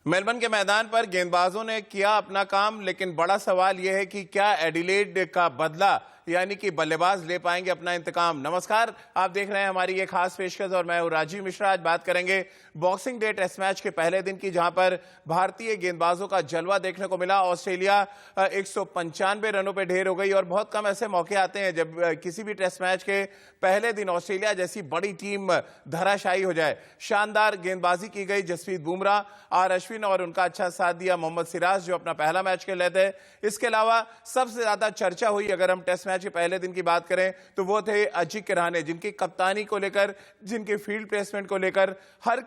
Melbourne के मैदान पर गेंदबाजों ने किया अपना काम, लेकिन बड़ा सवाल यह है कि क्या एडिलेड का बदला यानी कि बल्लेबाज ले पाएंगे अपना इंतकाम। नमस्कार, आप देख रहे हैं हमारी ये खास पेशकश और मैं हूं राजीव मिश्रा। आज बात करेंगे बॉक्सिंग डे टेस्ट मैच के पहले दिन की, जहां पर भारतीय गेंदबाजों का जलवा देखने को मिला। ऑस्ट्रेलिया 195 रनों पे ढेर हो गई और बहुत कम ऐसे मौके आते हैं जब किसी भी टेस्ट मैच के पहले दिन ऑस्ट्रेलिया जैसी बड़ी टीम धराशायी हो जाए। शानदार गेंदबाजी की गई। जसप्रीत बुमराह, आर अश्विन और उनका अच्छा साथ दिया मोहम्मद सिराज जो अपना पहला मैच खेल रहे थे। इसके अलावा सबसे ज्यादा चर्चा हुई, अगर हम टेस्ट मैच के पहले दिन की बात करें तो वो थे अजिंक्य रहाणे, जिनकी कप्तानी को लेकर, जिनके फील्ड प्लेसमेंट को लेकर हर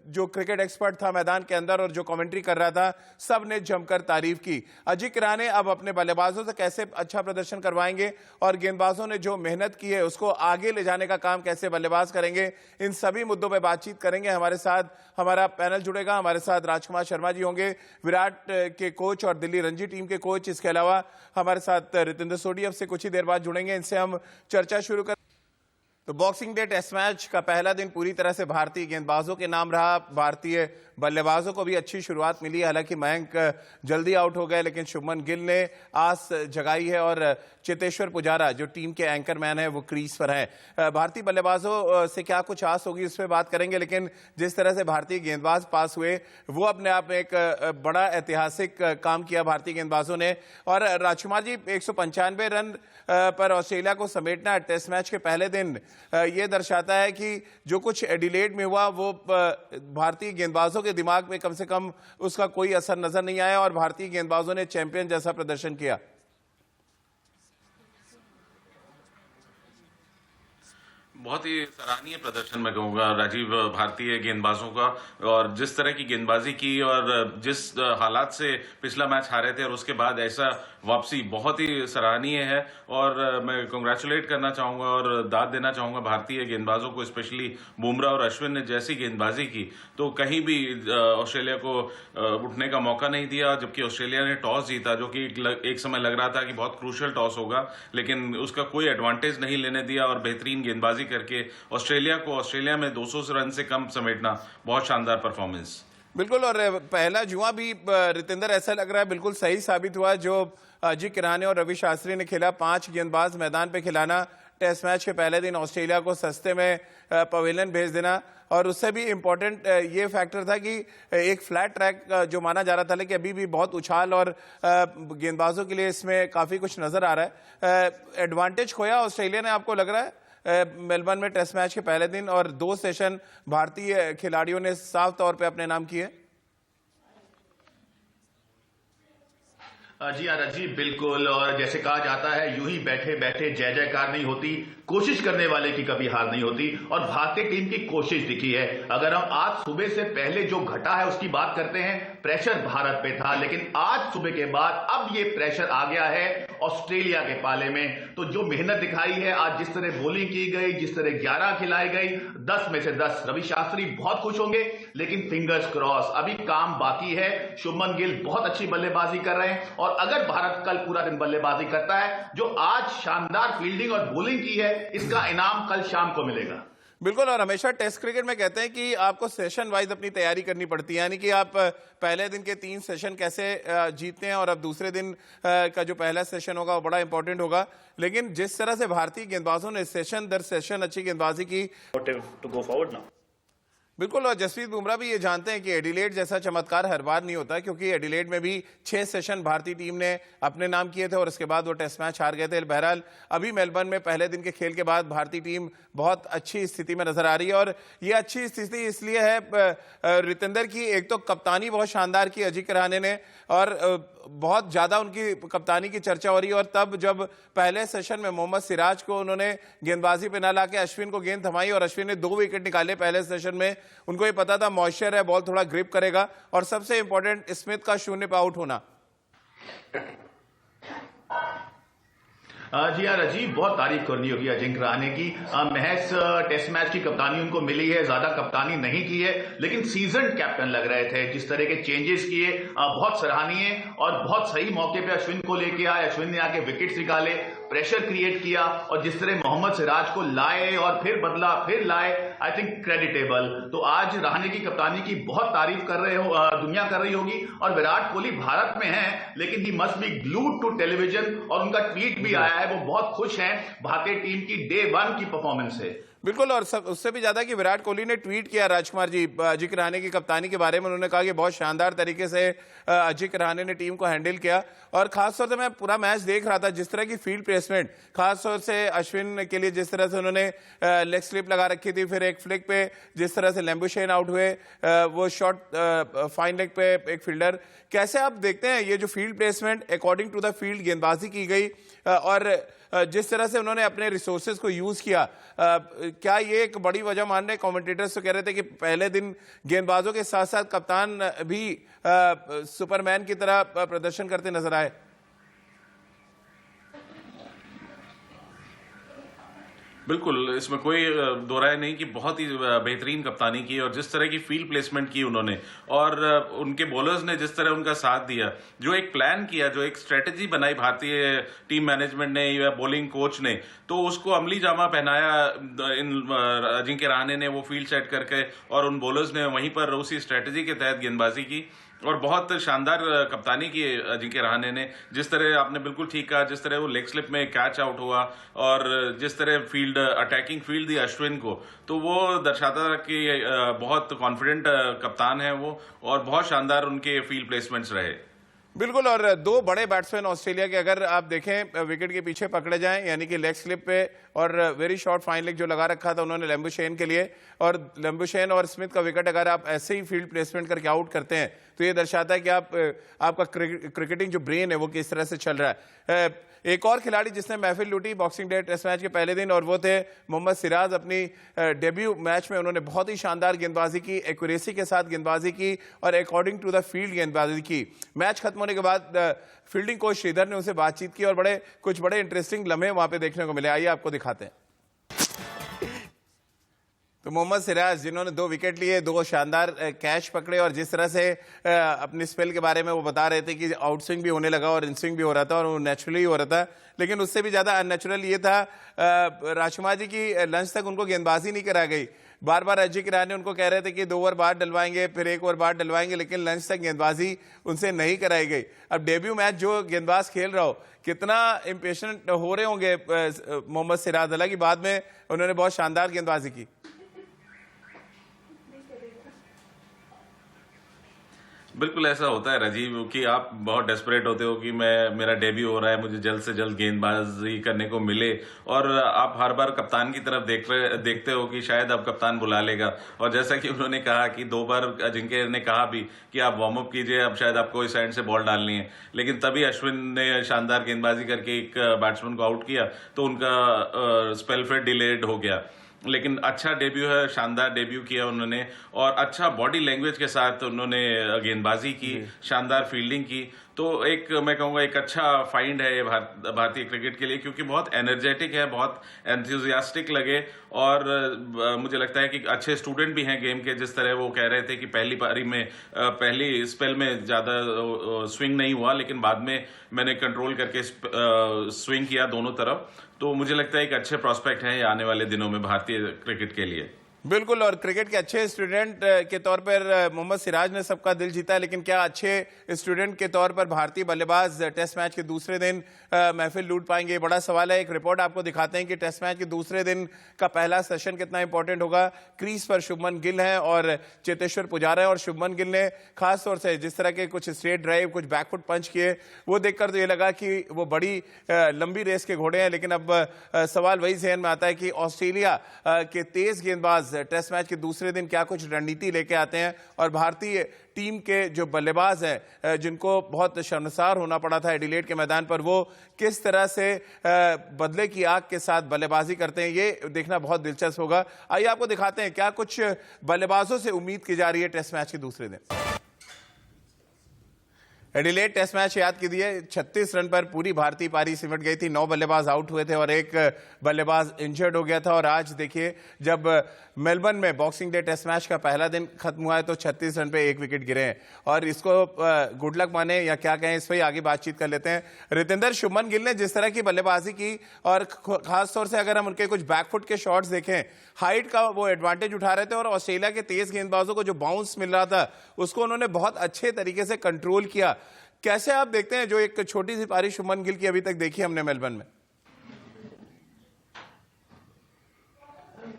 जो क्रिकेट एक्सपर्ट था मैदान के अंदर और जो कमेंट्री कर रहा था, सब ने जमकर तारीफ की। अजिंक्य रहाणे अब अपने बल्लेबाजों से कैसे अच्छा प्रदर्शन करवाएंगे और गेंदबाजों ने जो मेहनत की है उसको आगे ले जाने का काम कैसे बल्लेबाज करेंगे, इन सभी मुद्दों पर बातचीत करेंगे। हमारे साथ हमारा पैनल जुड़ेगा। हमारे साथ राजकुमार शर्मा जी होंगे, विराट के कोच और दिल्ली रणजी टीम के कोच। इसके अलावा हमारे साथ रितेंद्र सोढी अब से कुछ ही देर बाद जुड़ेंगे। इनसे हम चर्चा शुरू कर। तो बॉक्सिंग डे टेस्ट मैच का पहला दिन पूरी तरह से भारतीय गेंदबाजों के नाम रहा। भारतीय बल्लेबाजों को भी अच्छी शुरुआत मिली। हालांकि मयंक जल्दी आउट हो गए, लेकिन शुभमन गिल ने आस जगाई है और चेतेश्वर पुजारा जो टीम के एंकरमैन है वो क्रीज पर हैं। भारतीय बल्लेबाजों से क्या कुछ आस होगी उस पर बात करेंगे, लेकिन जिस तरह से भारतीय गेंदबाज पास हुए वो अपने आप में एक बड़ा ऐतिहासिक काम किया भारतीय गेंदबाजों ने। और राजकुमार जी, 195 रन पर ऑस्ट्रेलिया को समेटना टेस्ट मैच के पहले दिन ये दर्शाता है कि जो कुछ एडिलेड में हुआ वो भारतीय गेंदबाजों के दिमाग में कम से कम उसका कोई असर नजर नहीं आया और भारतीय गेंदबाजों ने चैंपियन जैसा प्रदर्शन किया। बहुत ही सराहनीय प्रदर्शन मैं कहूंगा राजीव भारतीय गेंदबाजों का, और जिस तरह की गेंदबाजी की और जिस हालात से पिछला मैच हारे थे और उसके बाद ऐसा वापसी बहुत ही सराहनीय है। और मैं कांग्रेचुलेट करना चाहूंगा और दाद देना चाहूंगा भारतीय गेंदबाजों को, स्पेशली बुमराह और अश्विन ने जैसी गेंदबाजी की तो कहीं भी ऑस्ट्रेलिया को उठने का मौका नहीं दिया। जबकि ऑस्ट्रेलिया ने टॉस जीता, जो कि एक समय लग रहा था कि बहुत क्रूशियल टॉस होगा, लेकिन उसका कोई एडवांटेज नहीं लेने दिया और बेहतरीन गेंदबाजी करके ऑस्ट्रेलिया में 200 रन से कम समेटना बहुत शानदार परफॉर्मेंस। बिल्कुल, और पहला जुआ भी रितेंद्र ऐसा लग रहा है बिल्कुल सही साबित हुआ जो अजिंक्य रहाणे और रवि शास्त्री ने खेला। 5 गेंदबाज मैदान पे खिलाना, टेस्ट मैच के पहले दिन ऑस्ट्रेलिया को सस्ते में पवेलियन भेज देना। और उससे भी इम्पोर्टेंट ये फैक्टर था कि एक फ्लैट ट्रैक जो माना जा रहा था, लेकिन अभी भी बहुत उछाल और गेंदबाजों के लिए इसमें काफ़ी कुछ नज़र आ रहा है। एडवांटेज खोया ऑस्ट्रेलिया ने, आपको लग रहा है मेलबर्न में टेस्ट मैच के पहले दिन, और 2 सेशन भारतीय खिलाड़ियों ने साफ तौर पे अपने नाम किए? जी हाँ राजीव, बिल्कुल। और जैसे कहा जाता है, यूं ही बैठे बैठे जय जयकार नहीं होती, कोशिश करने वाले की कभी हार नहीं होती। और भारतीय टीम की कोशिश दिखी है। अगर हम आज सुबह से पहले जो घटा है उसकी बात करते हैं, प्रेशर भारत पे था, लेकिन आज सुबह के बाद अब ये प्रेशर आ गया है ऑस्ट्रेलिया के पाले में। तो जो मेहनत दिखाई है आज, जिस तरह बॉलिंग की गई, जिस तरह 11 खिलाई गई, 10 में से 10। रवि शास्त्री बहुत खुश होंगे, लेकिन फिंगर्स क्रॉस, अभी काम बाकी है। शुभमन गिल बहुत अच्छी बल्लेबाजी कर रहे हैं और अगर भारत कल पूरा दिन बल्लेबाजी करता है, जो आज शानदार फील्डिंग और बॉलिंग की है, इसका इनाम कल शाम को मिलेगा। बिल्कुल, और हमेशा टेस्ट क्रिकेट में कहते हैं कि आपको सेशन वाइज अपनी तैयारी करनी पड़ती है, यानी कि आप पहले दिन के 3 सेशन कैसे जीतते हैं और अब दूसरे दिन का जो पहला सेशन होगा वो बड़ा इंपॉर्टेंट होगा। लेकिन जिस तरह से भारतीय गेंदबाजों ने सेशन दर सेशन अच्छी गेंदबाजी की, बिल्कुल। और जसप्रीत बुमराह भी ये जानते हैं कि एडिलेड जैसा चमत्कार हर बार नहीं होता, क्योंकि एडिलेड में भी 6 सेशन भारतीय टीम ने अपने नाम किए थे और उसके बाद वो टेस्ट मैच हार गए थे। बहरहाल अभी मेलबर्न में पहले दिन के खेल के बाद भारतीय टीम बहुत अच्छी स्थिति में नजर आ रही है। और ये अच्छी स्थिति इसलिए है रितेंद्र की, एक तो कप्तानी बहुत शानदार की अजिंक्य रहाणे ने और बहुत ज्यादा उनकी कप्तानी की चर्चा हो रही है। और तब जब पहले सेशन में मोहम्मद सिराज को उन्होंने गेंदबाजी पे ना लाके अश्विन को गेंद थमाई और अश्विन ने 2 विकेट निकाले पहले सेशन में, उनको ये पता था मॉइस्चर है, बॉल थोड़ा ग्रिप करेगा। और सबसे इंपॉर्टेंट, स्मिथ का 0 पे आउट होना। जी हाँ राजीव, बहुत तारीफ करनी होगी अजिंक्य रहाणे की। महज टेस्ट मैच की कप्तानी उनको मिली है, ज्यादा कप्तानी नहीं की है, लेकिन सीजन कैप्टन लग रहे थे। जिस तरह के चेंजेस किए बहुत सराहनीय और बहुत सही मौके पे अश्विन को लेके आए। अश्विन ने आके विकेट्स निकाले, प्रेशर क्रिएट किया और जिस तरह मोहम्मद सिराज को लाए और फिर बदला, फिर लाए, आई थिंक क्रेडिटेबल। तो आज रहाणे की कप्तानी की बहुत तारीफ कर रहे हो, दुनिया कर रही होगी। और विराट कोहली भारत में है लेकिन he must be glued to television, और उनका ट्वीट भी आया है, वो बहुत खुश हैं भारतीय टीम की डे 1 की परफॉर्मेंस से। बिल्कुल, और उससे भी ज्यादा कि विराट कोहली ने ट्वीट किया राजकुमार जी अजिंक्य रहाणे की कप्तानी के बारे में। उन्होंने कहा कि बहुत शानदार तरीके से अजिंक्य रहाणे ने टीम को हैंडल किया। और खासतौर से मैं पूरा मैच देख रहा था, जिस तरह की फील्ड प्लेसमेंट, खासतौर से अश्विन के लिए जिस तरह से उन्होंने लेग स्लिप लगा रखी थी, फिर एक फ्लिक पे जिस तरह से लैम्बुशेन आउट हुए, वो शॉट फाइन लेग पे एक फील्डर, कैसे आप देखते हैं ये जो field placement according to the field गेंदबाजी की गई और जिस तरह से उन्होंने अपने रिसोर्सेज को यूज किया, क्या ये एक बड़ी वजह मान रहे? कमेंटेटर्स तो कह रहे थे कि पहले दिन गेंदबाजों के साथ साथ कप्तान भी सुपरमैन की तरह प्रदर्शन करते नजर आए। बिल्कुल, इसमें कोई दो राय नहीं कि बहुत ही बेहतरीन कप्तानी की और जिस तरह की फील्ड प्लेसमेंट की उन्होंने, और उनके बॉलर्स ने जिस तरह उनका साथ दिया, जो एक प्लान किया, जो एक स्ट्रेटेजी बनाई भारतीय टीम मैनेजमेंट ने या बॉलिंग कोच ने, तो उसको अमली जामा पहनाया इन अजिंक्य रहाणे ने, वो फील्ड सेट करके, और उन बॉलर्स ने वहीं पर उसी स्ट्रेटेजी के तहत गेंदबाजी की और बहुत शानदार कप्तानी की अजिंक्य रहाणे ने। जिस तरह आपने बिल्कुल ठीक कहा, जिस तरह वो लेग स्लिप में कैच आउट हुआ और जिस तरह फील्ड अटैकिंग फील्ड दी अश्विन को, तो वो दर्शाता था कि बहुत कॉन्फिडेंट कप्तान है वो, और बहुत शानदार उनके फील्ड प्लेसमेंट्स रहे। बिल्कुल, और दो बड़े बैट्समैन ऑस्ट्रेलिया के अगर आप देखें विकेट के पीछे पकड़े जाएं, यानी कि लेग स्लिप पे और वेरी शॉर्ट फाइन लेग जो लगा रखा था उन्होंने लैम्बुशेन के लिए, और लैम्बुशेन और स्मिथ का विकेट अगर आप ऐसे ही फील्ड प्लेसमेंट करके आउट करते हैं तो ये दर्शाता है कि आपका क्रिकेटिंग जो ब्रेन है वो किस तरह से चल रहा है। एक और खिलाड़ी जिसने महफिल लूटी बॉक्सिंग डे टेस्ट मैच के पहले दिन, और वो थे मोहम्मद सिराज। अपनी डेब्यू मैच में उन्होंने बहुत ही शानदार गेंदबाजी की, एक्यूरेसी के साथ गेंदबाजी की और अकॉर्डिंग टू द फील्ड गेंदबाजी की। मैच खत्म होने के बाद फील्डिंग कोच श्रीधर ने उनसे बातचीत की और कुछ बड़े इंटरेस्टिंग लम्हे वहां पे देखने को मिले। आइए आपको दिखाते हैं। तो मोहम्मद सिराज जिन्होंने 2 विकेट लिए, 2 शानदार कैच पकड़े, और जिस तरह से अपनी स्पेल के बारे में वो बता रहे थे कि आउट स्विंग भी होने लगा और इन स्विंग भी हो रहा था और वो नेचुरली हो रहा था, लेकिन उससे भी ज़्यादा अननेचुरल ये था राजकुमार जी की लंच तक उनको गेंदबाजी नहीं करा गई। बार बार अजिंक्य रहाणे उनको कह रहे थे कि 2 ओवर बाद डलवाएंगे, फिर 1 ओवर बाद डलवाएंगे, लेकिन लंच तक गेंदबाजी उनसे नहीं कराई गई। अब डेब्यू मैच जो गेंदबाज खेल रहा हो, कितना इम्पेशेंट हो रहे होंगे मोहम्मद सिराज। हालांकि बाद में उन्होंने बहुत शानदार गेंदबाजी की। बिल्कुल ऐसा होता है राजीव कि आप बहुत डेस्परेट होते हो कि मेरा डेब्यू हो रहा है, मुझे जल्द से जल्द गेंदबाजी करने को मिले, और आप हर बार कप्तान की तरफ देखते हो कि शायद अब कप्तान बुला लेगा। और जैसा कि उन्होंने कहा कि 2 बार अजिंक्य ने कहा भी कि आप वार्म अप कीजिए, अब शायद आपको इस साइड से बॉल डालनी है, लेकिन तभी अश्विन ने शानदार गेंदबाजी करके एक बैट्समैन को आउट किया, तो उनका स्पेल फिर डिलेड हो गया। लेकिन अच्छा डेब्यू है, शानदार डेब्यू किया उन्होंने, और अच्छा बॉडी लैंग्वेज के साथ उन्होंने गेंदबाजी की, शानदार फील्डिंग की। तो एक मैं कहूँगा एक अच्छा फाइंड है भारतीय क्रिकेट के लिए, क्योंकि बहुत एनर्जेटिक है, बहुत एंथुजियास्टिक लगे, और मुझे लगता है कि अच्छे स्टूडेंट भी हैं गेम के। जिस तरह वो कह रहे थे कि पहली पारी में पहली स्पेल में ज़्यादा स्विंग नहीं हुआ, लेकिन बाद में मैंने कंट्रोल करके स्विंग किया दोनों तरफ। तो मुझे लगता है एक अच्छे प्रोस्पेक्ट हैं आने वाले दिनों में भारतीय क्रिकेट के लिए। बिल्कुल, और क्रिकेट के अच्छे स्टूडेंट के तौर पर मोहम्मद सिराज ने सबका दिल जीता, लेकिन क्या अच्छे स्टूडेंट के तौर पर भारतीय बल्लेबाज टेस्ट मैच के दूसरे दिन महफिल लूट पाएंगे? बड़ा सवाल है। एक रिपोर्ट आपको दिखाते हैं कि टेस्ट मैच के दूसरे दिन का पहला सेशन कितना इंपॉर्टेंट होगा। क्रीज पर शुभमन गिल हैं और चेतेश्वर पुजारा है, और शुभमन गिल ने खासतौर से जिस तरह के कुछ स्ट्रेट ड्राइव, कुछ बैकफुट पंच किए, वो देखकर तो ये लगा कि वो बड़ी लंबी रेस के घोड़े हैं। लेकिन अब सवाल वही जहन में आता है कि ऑस्ट्रेलिया के तेज गेंदबाज टेस्ट मैच के दूसरे दिन क्या कुछ रणनीति लेके आते हैं, और भारतीय टीम के जो बल्लेबाज हैं जिनको बहुत शर्मसार होना पड़ा था एडिलेड के मैदान पर, वो किस तरह से बदले की आग के साथ बल्लेबाजी करते हैं, ये देखना बहुत दिलचस्प होगा। आइए आपको दिखाते हैं क्या कुछ बल्लेबाजों से उम्मीद की जा रही है टेस्ट मैच के दूसरे दिन। एडिलेड टेस्ट मैच याद कीजिए, 36 रन पर पूरी भारतीय पारी सिमट गई थी। 9 बल्लेबाज आउट हुए थे और एक बल्लेबाज इंजर्ड हो गया था। और आज देखिए, जब मेलबर्न में बॉक्सिंग डे टेस्ट मैच का पहला दिन खत्म हुआ है तो 36 रन पे 1 विकेट गिरे हैं। और इसको गुड लक माने या क्या कहें, इस पर ही आगे बातचीत कर लेते हैं। रितेंद्र, शुभमन गिल ने जिस तरह की बल्लेबाजी की और खासतौर से अगर हम उनके कुछ बैकफुट के शॉट्स देखें, हाइट का वो एडवांटेज उठा रहे थे और ऑस्ट्रेलिया के तेज गेंदबाजों को जो बाउंस मिल रहा था उसको उन्होंने बहुत अच्छे तरीके से कंट्रोल किया। कैसे आप देखते हैं जो एक छोटी सी पारी शुभमन गिल की अभी तक देखी हमने मेलबर्न में?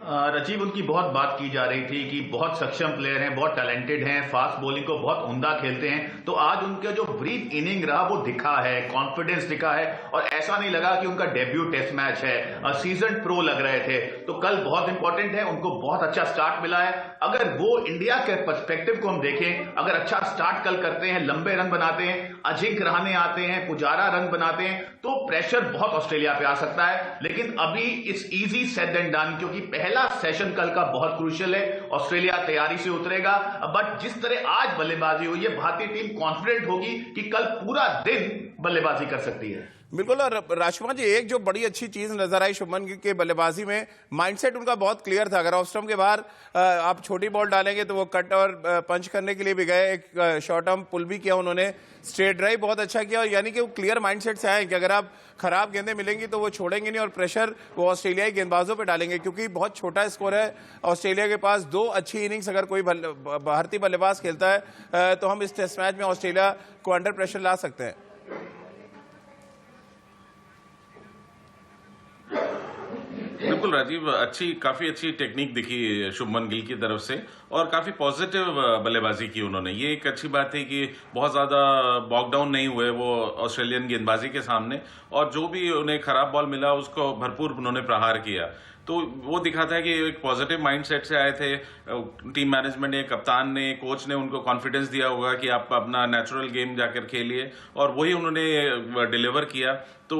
राजीव, उनकी बहुत बात की जा रही थी कि बहुत सक्षम प्लेयर हैं, बहुत टैलेंटेड हैं, फास्ट बॉलिंग को बहुत उम्दा खेलते हैं। तो आज उनका जो ब्रीफ इनिंग रहा वो दिखा है, कॉन्फिडेंस दिखा है और ऐसा नहीं लगा कि उनका डेब्यू टेस्ट मैच है। सीजन प्रो लग रहे थे। तो कल बहुत इंपॉर्टेंट है, उनको बहुत अच्छा स्टार्ट मिला है। अगर वो इंडिया के पर्सपेक्टिव को हम देखें, अगर अच्छा स्टार्ट कल करते हैं, लंबे रन बनाते हैं, अजिंक्य रहाणे आते हैं, पुजारा रन बनाते हैं, तो प्रेशर बहुत ऑस्ट्रेलिया पे आ सकता है। लेकिन अभी it's easy said and done, क्योंकि पहला सेशन कल का बहुत क्रूशियल है। ऑस्ट्रेलिया तैयारी से उतरेगा, बट जिस तरह आज बल्लेबाजी हुई है, भारतीय टीम कॉन्फिडेंट होगी कि कल पूरा दिन बल्लेबाजी कर सकती है। बिल्कुल। और राजकुमार जी, एक जो बड़ी अच्छी चीज नजर आई शुभमन गिल के बल्लेबाजी में, माइंडसेट उनका बहुत क्लियर था। अगर ऑफ स्टंप के बाहर आप छोटी बॉल डालेंगे तो वो कट और पंच करने के लिए भी गए, एक शॉर्ट आर्म पुल भी किया उन्होंने, स्ट्रेट ड्राइव बहुत अच्छा किया। और यानी कि वो क्लियर माइंडसेट से आए कि अगर आप खराब गेंदें मिलेंगी तो वो छोड़ेंगे नहीं और प्रेशर वो ऑस्ट्रेलियाई गेंदबाजों पर डालेंगे, क्योंकि बहुत छोटा स्कोर है ऑस्ट्रेलिया के पास। 2 अच्छी इनिंग्स अगर कोई भारतीय बल्लेबाज खेलता है तो हम इस टेस्ट मैच में ऑस्ट्रेलिया को अंडर प्रेशर ला सकते हैं। बिल्कुल राजीव, काफी अच्छी टेक्निक दिखी शुभमन गिल की तरफ से और काफी पॉजिटिव बल्लेबाजी की उन्होंने। ये एक अच्छी बात है कि बहुत ज्यादा बॉक डाउन नहीं हुए वो ऑस्ट्रेलियन गेंदबाजी के सामने, और जो भी उन्हें खराब बॉल मिला उसको भरपूर उन्होंने प्रहार किया। तो वो दिखाता है कि एक पॉजिटिव माइंडसेट से आए थे। टीम मैनेजमेंट ने, कप्तान ने, कोच ने उनको कॉन्फिडेंस दिया होगा कि आप अपना नेचुरल गेम जाकर खेलिए, और वही उन्होंने डिलीवर किया। तो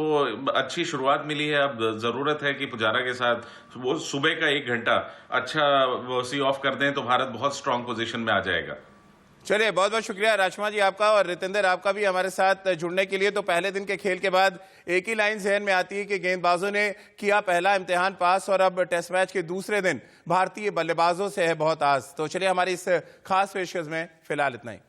अच्छी शुरुआत मिली है। अब जरूरत है कि पुजारा के साथ वो सुबह का 1 घंटा अच्छा वो सी ऑफ कर दें तो भारत बहुत स्ट्रांग पोजीशन में आ जाएगा। चलिए, बहुत बहुत शुक्रिया राजकुमार जी आपका और रितेंद्र आपका भी हमारे साथ जुड़ने के लिए। तो पहले दिन के खेल के बाद एक ही लाइन जहन में आती है कि गेंदबाजों ने किया पहला इम्तिहान पास और अब टेस्ट मैच के दूसरे दिन भारतीय बल्लेबाजों से है बहुत आस। तो चलिए, हमारी इस खास पेशकश में फिलहाल इतना ही।